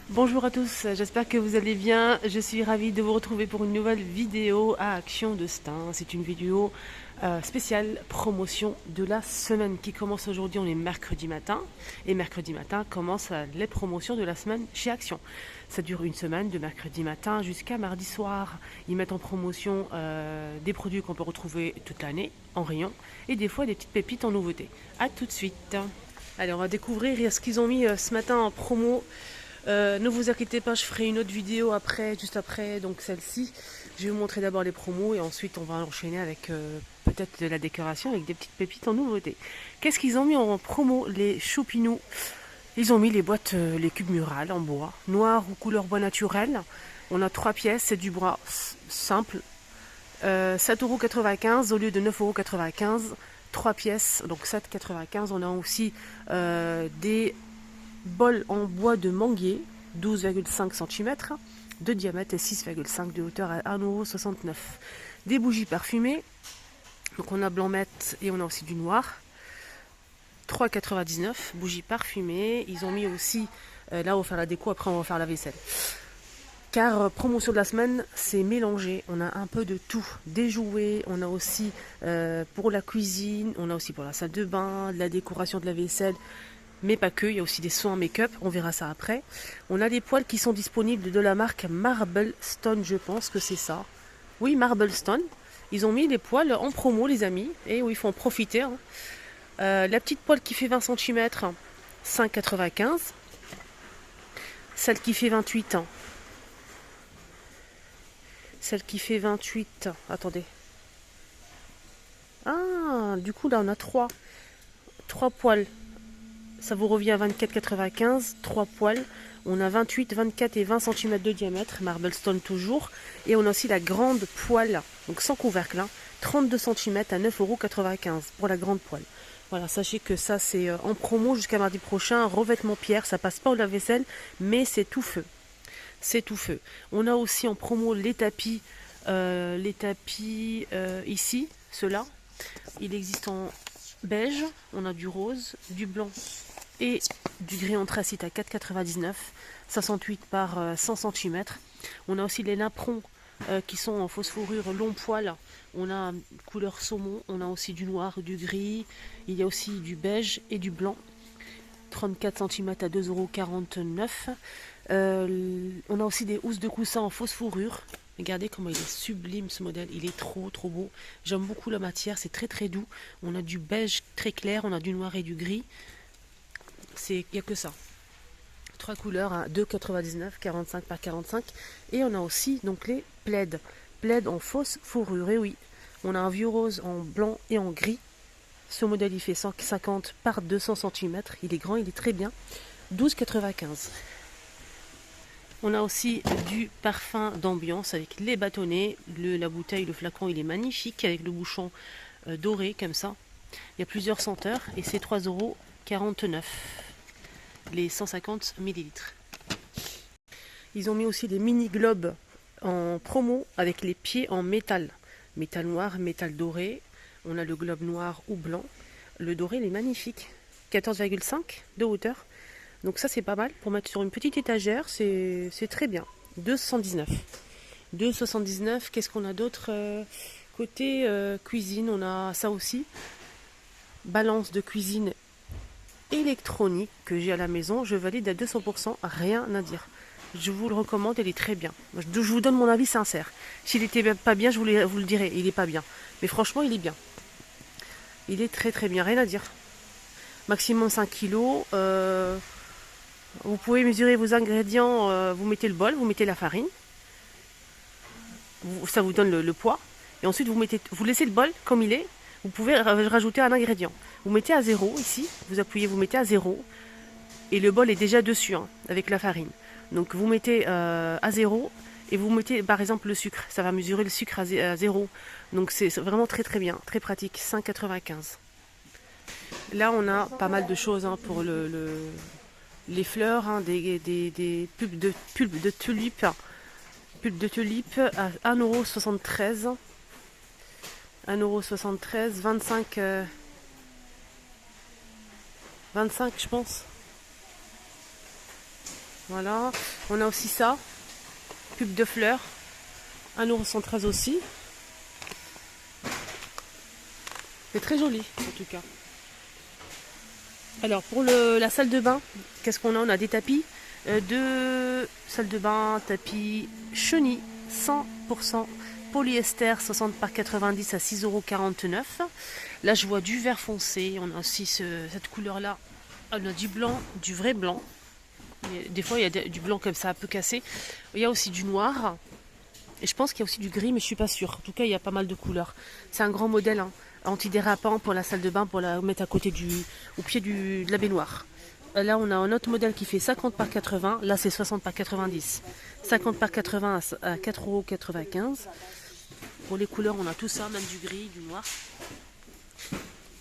Bonjour à tous, j'espère que vous allez bien. Je suis ravie de vous retrouver pour une nouvelle vidéo à Action de Stein. C'est une vidéo spéciale promotion de la semaine qui commence aujourd'hui. On est mercredi matin et mercredi matin commencent les promotions de la semaine chez Action. Ça dure une semaine de mercredi matin jusqu'à mardi soir. Ils mettent en promotion des produits qu'on peut retrouver toute l'année en rayon et des fois des petites pépites en nouveauté. A tout de suite. Allez, on va découvrir ce qu'ils ont mis ce matin en promo. Ne vous inquiétez pas, je ferai une autre vidéo après, juste après, donc celle-ci. Je vais vous montrer d'abord les promos et ensuite on va enchaîner avec peut-être de la décoration avec des petites pépites en nouveauté. Qu'est-ce qu'ils ont mis en promo, les choupinous? Ils ont mis les boîtes, les cubes murales en bois, noir ou couleur bois naturel. On a 3 pièces, c'est du bois simple. 7,95 € au lieu de 9,95 €. 3 pièces, donc 7,95 €. On a aussi des bol en bois de manguier, 12,5 cm de diamètre et 6,5 de hauteur à 1,69 €. Des bougies parfumées, donc on a blanc mat et on a aussi du noir, 3,99 €, bougies parfumées. Ils ont mis aussi, là on va faire la déco, après on va faire la vaisselle. Car promotion de la semaine, c'est mélangé. On a un peu de tout. Des jouets, on a aussi pour la cuisine, on a aussi pour la salle de bain, de la décoration de la vaisselle. Mais pas que, il y a aussi des soins en make-up, on verra ça après. On a des poils qui sont disponibles de la marque Marble Stone, je pense que c'est ça. Oui, Marble Stone. Ils ont mis les poils en promo, les amis, et oui, il faut en profiter. Hein. La petite poêle qui fait 20 cm, 5,95 €. Celle qui fait 28 ans. Celle qui fait 28, attendez. Ah, du coup là on a 3 poils. Ça vous revient à 24,95, 3 poils. On a 28, 24 et 20 cm de diamètre, Marble Stone toujours. Et on a aussi la grande poêle, donc sans couvercle, hein, 32 cm à 9,95 € pour la grande poêle. Voilà, sachez que ça c'est en promo jusqu'à mardi prochain, revêtement pierre, ça passe pas au lave-vaisselle, mais c'est tout feu. C'est tout feu. On a aussi en promo les tapis ici, ceux-là. Il existe en beige, on a du rose, du blanc et du gris anthracite à 4,99 €, 68 par 100 cm. On a aussi les napperons qui sont en fausse fourrure long poil. On a couleur saumon, on a aussi du noir, du gris, il y a aussi du beige et du blanc. 34 cm à 2,49 €. On a aussi des housses de coussin en fausse fourrure. Regardez comment il est sublime ce modèle, il est trop beau. J'aime beaucoup la matière, c'est très doux. On a du beige très clair, on a du noir et du gris. Il n'y a que ça. 3 couleurs à 2,99 €, 45 par 45. Et on a aussi donc les plaids. Plaids en fausse fourrure, et oui. On a un vieux rose en blanc et en gris. Ce modèle il fait 150 par 200 cm. Il est grand, il est très bien. 12,95 €. On a aussi du parfum d'ambiance avec les bâtonnets. La bouteille, le flacon, il est magnifique avec le bouchon doré comme ça. Il y a plusieurs senteurs et c'est 3,49 € les 150 ml. Ils ont mis aussi des mini globes en promo avec les pieds en métal. Métal noir, métal doré. On a le globe noir ou blanc. Le doré, il est magnifique. 14,5 de hauteur. Donc ça c'est pas mal pour mettre sur une petite étagère, c'est très bien. 2,79 €. 2,79 €. Qu'est-ce qu'on a d'autre côté cuisine, on a ça aussi. Balance de cuisine électronique que j'ai à la maison. Je valide à 200 %, rien à dire. Je vous le recommande, elle est très bien. Je vous donne mon avis sincère. S'il était pas bien, je vous le dirai, il est pas bien. Mais franchement, il est bien. Il est très bien, rien à dire. Maximum 5 kg. Vous pouvez mesurer vos ingrédients, vous mettez le bol, vous mettez la farine, ça vous donne le poids, et ensuite vous laissez le bol comme il est, vous pouvez rajouter un ingrédient. Vous mettez à 0 ici, vous appuyez, vous mettez à 0, et le bol est déjà dessus, hein, avec la farine. Donc vous mettez à 0, et vous mettez par exemple le sucre, ça va mesurer le sucre à 0. Donc c'est vraiment très bien, très pratique, 5,95 €. Là on a pas mal de choses hein, pour les fleurs, hein, des pulpes de tulipes. Pulpes de tulipes à 1,73 €. 1,73 €, 25 je pense. Voilà. On a aussi ça. Pub de fleurs. 1,113 € aussi. C'est très joli en tout cas. Alors pour la salle de bain, qu'est-ce qu'on a? On a des tapis. Deux salles de bain, tapis chenille 100% polyester 60 par 90 à 6,49 €. Là je vois du vert foncé. On a aussi cette couleur là. On a du blanc, du vrai blanc. Des fois il y a du blanc comme ça un peu cassé. Il y a aussi du noir. Et je pense qu'il y a aussi du gris, mais je suis pas sûre. En tout cas, il y a pas mal de couleurs. C'est un grand modèle, hein, antidérapant pour la salle de bain, pour la mettre à côté au pied de la baignoire. Là, on a un autre modèle qui fait 50 par 80. Là, c'est 60 par 90. 50 par 80 à 4,95 €. Pour les couleurs, on a tout ça, même du gris, du noir.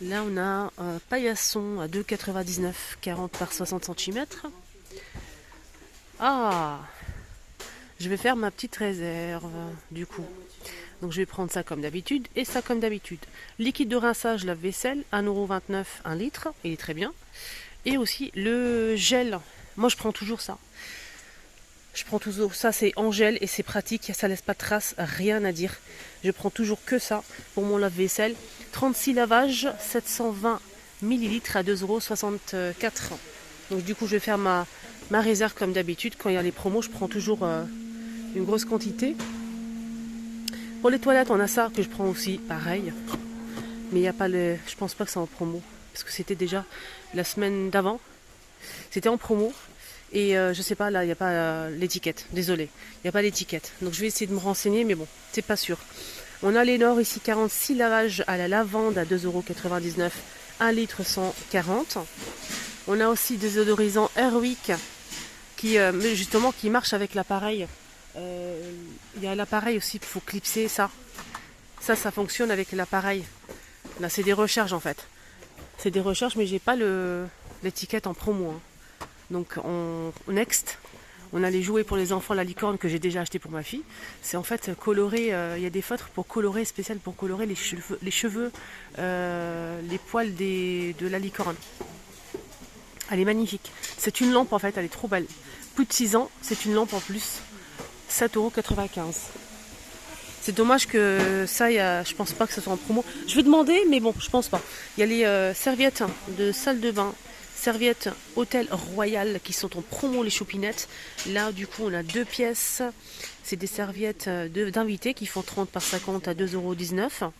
Là, on a un paillasson à 2,99 €, 40 par 60 cm. Ah! Je vais faire ma petite réserve, du coup. Donc je vais prendre ça comme d'habitude et ça comme d'habitude. Liquide de rinçage lave-vaisselle, 1,29 € 1 litre, il est très bien. Et aussi le gel. Moi je prends toujours ça. Je prends toujours ça, c'est en gel et c'est pratique, ça laisse pas de traces, rien à dire. Je prends toujours que ça pour mon lave-vaisselle. 36 lavages, 720 ml à 2,64 €. Donc du coup je vais faire ma réserve comme d'habitude. Quand il y a les promos, je prends toujours une grosse quantité. Pour les toilettes, on a ça que je prends aussi, pareil. Mais il n'y a pas le. Je pense pas que c'est en promo. Parce que c'était déjà la semaine d'avant. C'était en promo. Et je sais pas, là, il n'y a pas l'étiquette. Désolé. Il n'y a pas l'étiquette. Donc je vais essayer de me renseigner, mais bon, c'est pas sûr. On a Lénore ici, 46 lavages à la lavande à 2,99 €, 1 litre 140. On a aussi des odorisants Airwick qui justement qui marchent avec l'appareil. Il y a l'appareil aussi, il faut clipser ça. Ça fonctionne avec l'appareil. Là, c'est des recharges en fait. C'est des recharges, mais j'ai pas l'étiquette en promo. Hein. Donc, Next, on a les jouets pour les enfants, la licorne que j'ai déjà acheté pour ma fille. C'est en fait coloré. Il y a des feutres pour colorer, spécial pour colorer les cheveux, les poils de la licorne. Elle est magnifique. C'est une lampe en fait, elle est trop belle. Plus de 6 ans, c'est une lampe en plus. 7,95 €. C'est dommage que ça, je pense pas que ce soit en promo. Je vais demander, mais bon, je pense pas. Il y a les serviettes de salle de bain, serviettes Hôtel Royal qui sont en promo, les chopinettes. Là, du coup, on a 2 pièces. C'est des serviettes d'invités qui font 30 par 50 à 2,19 €.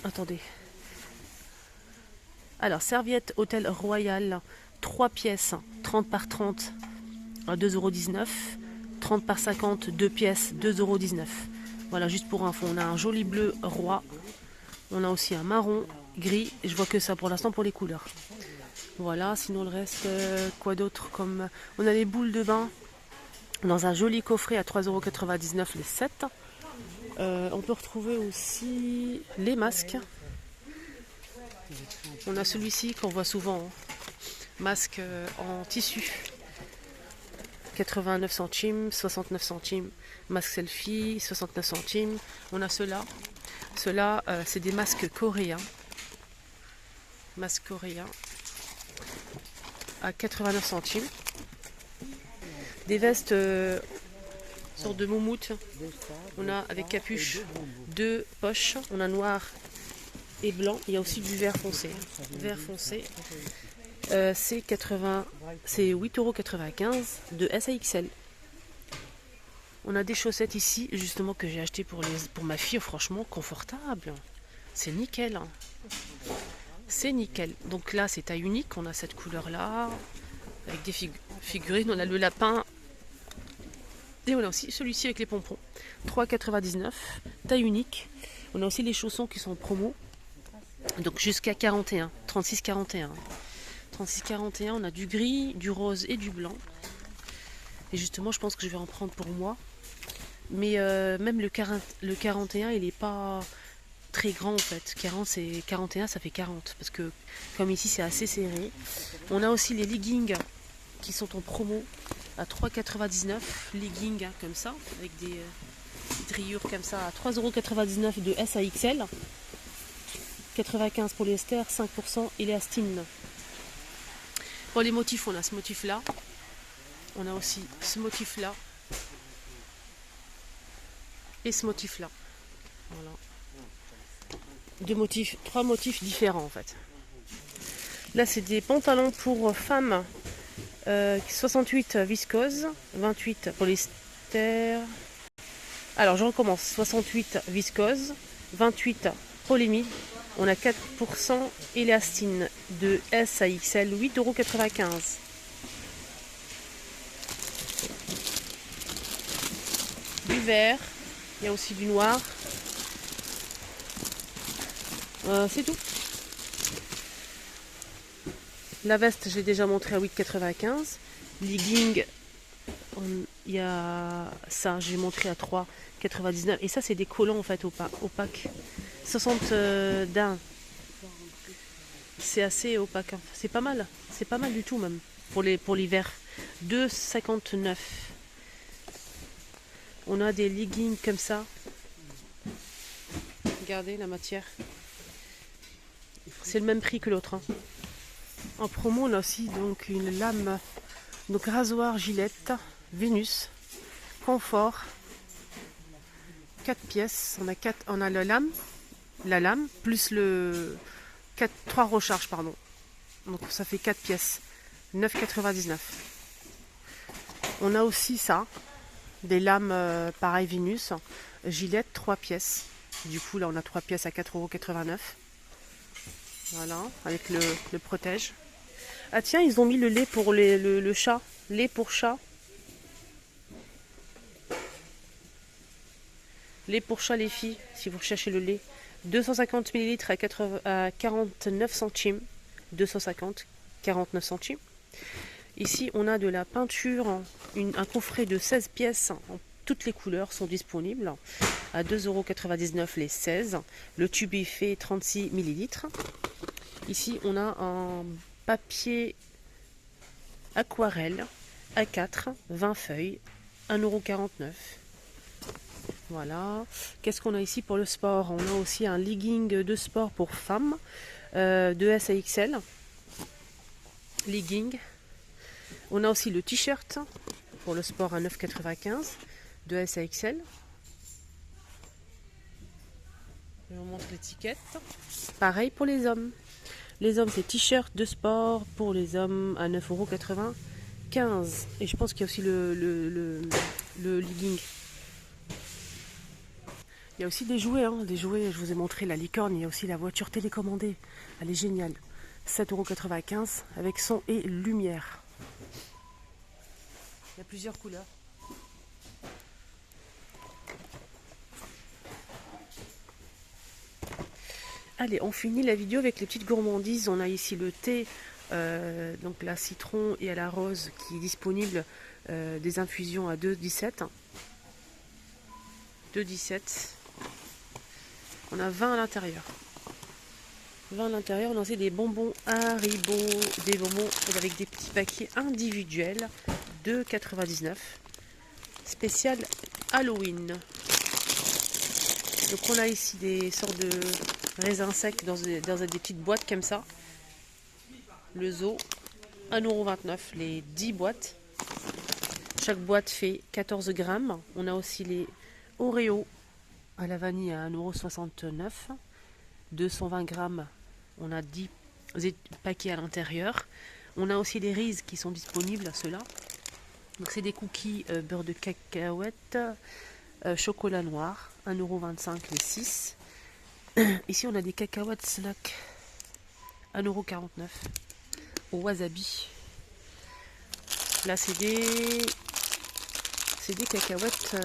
Attendez. Alors, serviette Hôtel Royal, 3 pièces, 30 par 30 à 2,19 €. 30 par 50, 2 pièces, 2,19 €. Voilà, juste pour info. On a un joli bleu roi. On a aussi un marron, gris. Et je vois que ça pour l'instant pour les couleurs. Voilà, sinon le reste, quoi d'autre comme. On a les boules de bain dans un joli coffret à 3,99 € les 7. On peut retrouver aussi les masques. On a celui-ci qu'on voit souvent. Hein. Masque en tissu. 89 centimes, 69 centimes. Masque selfie, 69 centimes. On a ceux-là. Ceux-là, c'est des masques coréens. Masque coréen à 89 centimes. Des vestes sorte de moumoute. On a avec capuche 2 poches. On a noir et blanc. Il y a aussi du vert foncé. Vert foncé. C'est 8,95 € de S à XL. On a des chaussettes ici, justement, que j'ai acheté pour ma fille. Franchement, confortable. C'est nickel. Hein. C'est nickel. Donc là, c'est taille unique. On a cette couleur-là. Avec des figurines. On a le lapin. Et on a aussi celui-ci avec les pompons. 3,99 €. Taille unique. On a aussi les chaussons qui sont en promo. Donc jusqu'à 41. 36,41 €. 36,41, on a du gris, du rose et du blanc. Et justement, je pense que je vais en prendre pour moi. Mais même le 41, il n'est pas très grand en fait. 41, ça fait 40. Parce que comme ici, c'est assez serré. On a aussi les leggings qui sont en promo à 3,99 €. Leggings hein, comme ça, avec des rayures comme ça à 3,99 € de S à XL. 95 polyester, 5% élastine. Pour les motifs, on a ce motif-là. On a aussi ce motif-là. Et ce motif-là. Voilà. Deux motifs, trois motifs différents en fait. Là, c'est des pantalons pour femmes. 68 viscose, 28 polyester. Alors, je recommence. 68 viscose, 28 polyamide. On a 4% élastine de S à XL, 8,95 €. Du vert, il y a aussi du noir. C'est tout. La veste, je l'ai déjà montré à 8,95 €. Legging, il y a ça, j'ai montré à 3,99 €. Et ça, c'est des collants en fait opaques. 60 d'un. C'est assez opaque. Hein. C'est pas mal. C'est pas mal du tout même pour l'hiver. 2,59 €. On a des leggings comme ça. Regardez la matière. C'est le même prix que l'autre. Hein. En promo, on a aussi donc une lame, donc rasoir Gillette, Vénus, confort, 4 pièces. On a la lame plus le 3 recharges, pardon. Donc ça fait 4 pièces, 9,99 €. On a aussi ça, des lames pareil Vénus, Gillette, 3 pièces. Du coup là on a 3 pièces à 4,89 €. Voilà, avec le protège. Ah tiens, ils ont mis le lait pour le chat. Lait pour chat. Lait pour chat les filles, si vous recherchez le lait. 250 ml à 49 centimes. 250, 49 centimes. Ici, on a de la peinture, un coffret de 16 pièces. Toutes les couleurs sont disponibles. À 2,99 € les 16. Le tube est fait 36 ml. Ici, on a un papier aquarelle A4, 20 feuilles, 1,49 €. Voilà. Qu'est-ce qu'on a ici pour le sport? On a aussi un legging de sport pour femmes, de S à XL. Legging. On a aussi le t-shirt pour le sport à 9,95 €, de S à XL. Je vous montre l'étiquette. Pareil pour les hommes. Les hommes, c'est t-shirt de sport pour les hommes à 9,95 €. Et je pense qu'il y a aussi le legging. Il y a aussi des jouets, hein, des jouets, je vous ai montré la licorne, il y a aussi la voiture télécommandée. Elle est géniale. 7,95 € avec son et lumière. Il y a plusieurs couleurs. Allez, on finit la vidéo avec les petites gourmandises. On a ici le thé, donc la citron et à la rose qui est disponible, des infusions à 2,17 €. 2,17 €. On a 20 à l'intérieur. 20 à l'intérieur. On a aussi des bonbons Haribo, des bonbons avec des petits paquets individuels, 2,99 €. Spécial Halloween. Donc on a ici des sortes de raisins secs dans des petites boîtes comme ça. Le zoo, 1,29 € les 10 boîtes. Chaque boîte fait 14 grammes. On a aussi les Oreo à la vanille à 1,69 €. 220 grammes. On a 10 paquets à l'intérieur. On a aussi les Reese qui sont disponibles, ceux-là. Donc c'est des cookies beurre de cacahuète, chocolat noir, 1,25 € les 6. Ici on a des cacahuètes snack, 1,49 € au wasabi. Là c'est des cacahuètes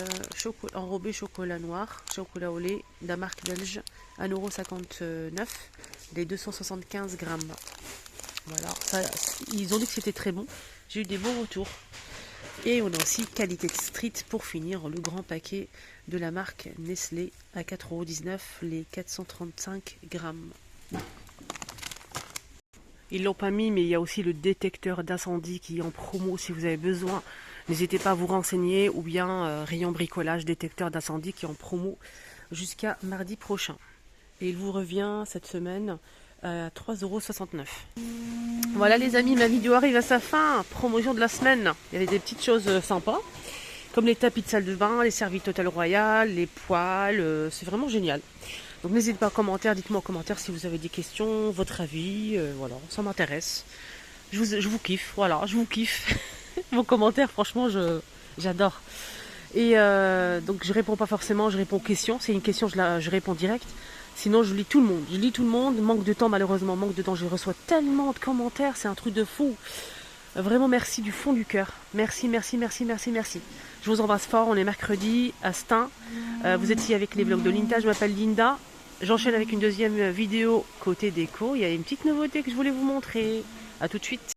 enrobées chocolat noir, chocolat au lait, de la marque belge, 1,59 € les 275 grammes. Voilà, ça, ils ont dit que c'était très bon. J'ai eu des bons retours. Et on a aussi Qualité Street pour finir, le grand paquet de la marque Nestlé à 4,19 € les 435 grammes. Ils l'ont pas mis, mais il y a aussi le détecteur d'incendie qui est en promo si vous avez besoin. N'hésitez pas à vous renseigner, ou bien rayon bricolage, détecteur d'incendie qui est en promo jusqu'à mardi prochain. Et il vous revient cette semaine à 3,69 €. Voilà les amis, ma vidéo arrive à sa fin. Promotion de la semaine. Il y avait des petites choses sympas, comme les tapis de salle de bain, les serviettes Hôtel Royal, les poêles. C'est vraiment génial. Donc n'hésitez pas en commentaire, dites-moi en commentaire si vous avez des questions, votre avis. Voilà, ça m'intéresse. Je vous kiffe, voilà, je vous kiffe. Vos commentaires, franchement, j'adore. Et donc je réponds pas forcément, je réponds aux questions. C'est une question, je réponds direct. Sinon je lis tout le monde. Je lis tout le monde. Manque de temps malheureusement, manque de temps. Je reçois tellement de commentaires, c'est un truc de fou. Vraiment merci du fond du cœur. Merci, merci, merci, merci, merci. Je vous embrasse fort. On est mercredi à Stein. Vous êtes ici avec les vlogs de Linda. Je m'appelle Linda. J'enchaîne avec une deuxième vidéo côté déco. Il y a une petite nouveauté que je voulais vous montrer. À tout de suite.